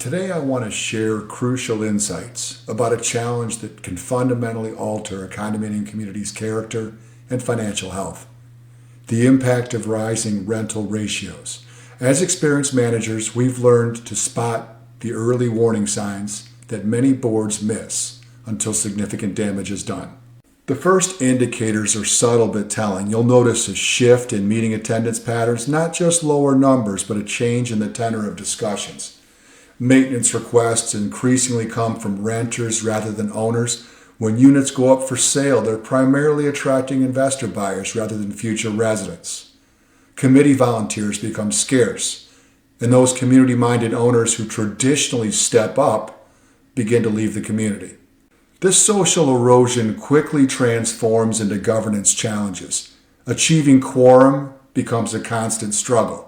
Today I want to share crucial insights about a challenge that can fundamentally alter a condominium community's character and financial health: the impact of rising rental ratios. As experienced managers, we've learned to spot the early warning signs that many boards miss until significant damage is done. The first indicators are subtle but telling. You'll notice a shift in meeting attendance patterns, not just lower numbers, but a change in the tenor of discussions. Maintenance requests increasingly come from renters rather than owners. When units go up for sale, they're primarily attracting investor buyers rather than future residents. Committee volunteers become scarce, and those community-minded owners who traditionally step up begin to leave the community. This social erosion quickly transforms into governance challenges. Achieving quorum becomes a constant struggle.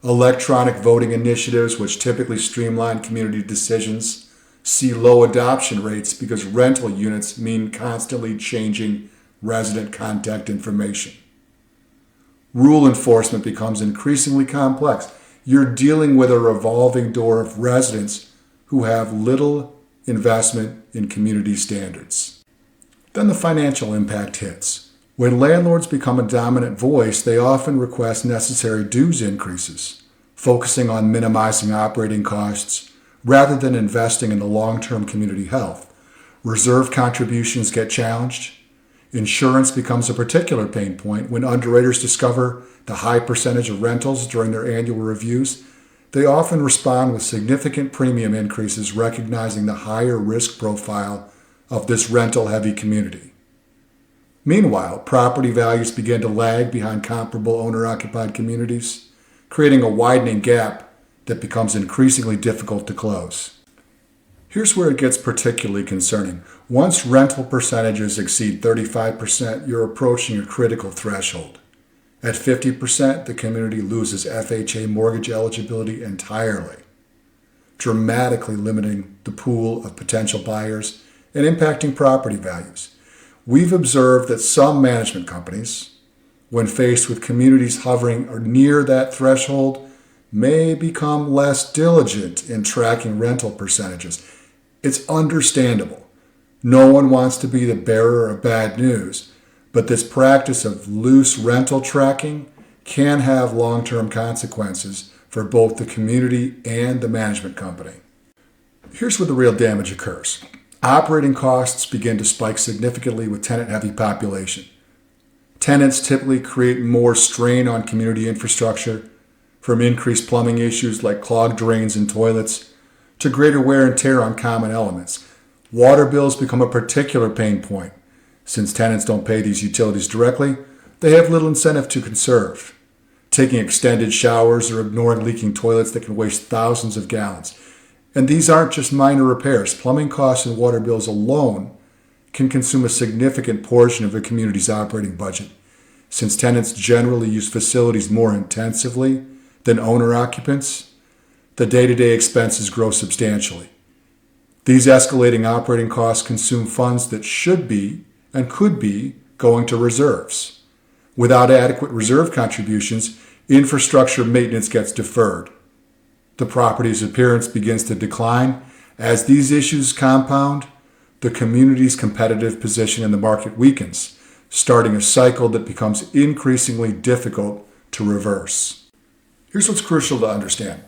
Electronic voting initiatives, which typically streamline community decisions, see low adoption rates because rental units mean constantly changing resident contact information. Rule enforcement becomes increasingly complex. You're dealing with a revolving door of residents who have little investment in community standards. Then the financial impact hits. When landlords become a dominant voice, they often request necessary dues increases, focusing on minimizing operating costs rather than investing in the long-term community health. Reserve contributions get challenged. Insurance becomes a particular pain point. When underwriters discover the high percentage of rentals during their annual reviews, they often respond with significant premium increases, recognizing the higher risk profile of this rental-heavy community. Meanwhile, property values begin to lag behind comparable owner-occupied communities, creating a widening gap that becomes increasingly difficult to close. Here's where it gets particularly concerning. Once rental percentages exceed 35%, you're approaching a critical threshold. At 50%, the community loses FHA mortgage eligibility entirely, dramatically limiting the pool of potential buyers and impacting property values. We've observed that some management companies, when faced with communities hovering or near that threshold, may become less diligent in tracking rental percentages. It's understandable. No one wants to be the bearer of bad news, but this practice of loose rental tracking can have long-term consequences for both the community and the management company. Here's where the real damage occurs. Operating costs begin to spike significantly with tenant-heavy population. Tenants typically create more strain on community infrastructure, from increased plumbing issues like clogged drains and toilets to greater wear and tear on common elements. Water bills become a particular pain point. Since tenants don't pay these utilities directly, they have little incentive to conserve, taking extended showers or ignoring leaking toilets that can waste thousands of gallons. And these aren't just minor repairs. Plumbing costs and water bills alone can consume a significant portion of a community's operating budget. Since tenants generally use facilities more intensively than owner-occupants, the day-to-day expenses grow substantially. These escalating operating costs consume funds that should be and could be going to reserves. Without adequate reserve contributions, infrastructure maintenance gets deferred. The property's appearance begins to decline. As these issues compound, the community's competitive position in the market weakens, starting a cycle that becomes increasingly difficult to reverse. Here's what's crucial to understand.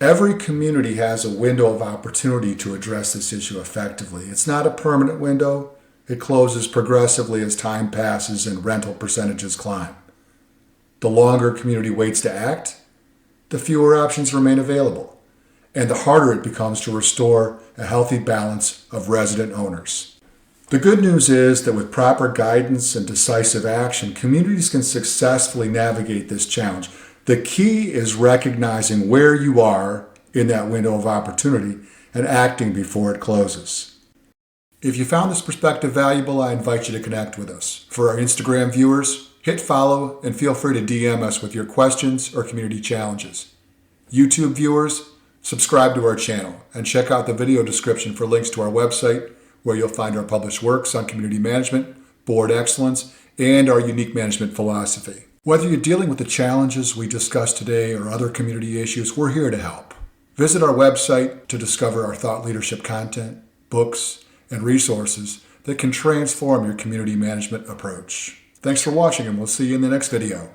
Every community has a window of opportunity to address this issue effectively. It's not a permanent window. It closes progressively as time passes and rental percentages climb. The longer a community waits to act, the fewer options remain available, and the harder it becomes to restore a healthy balance of resident owners. The good news is that with proper guidance and decisive action, communities can successfully navigate this challenge. The key is recognizing where you are in that window of opportunity and acting before it closes. If you found this perspective valuable, I invite you to connect with us. For our Instagram viewers, hit follow and feel free to DM us with your questions or community challenges. YouTube viewers, subscribe to our channel and check out the video description for links to our website, where you'll find our published works on community management, board excellence, and our unique management philosophy. Whether you're dealing with the challenges we discussed today or other community issues, we're here to help. Visit our website to discover our thought leadership content, books, and resources that can transform your community management approach. Thanks for watching, and we'll see you in the next video.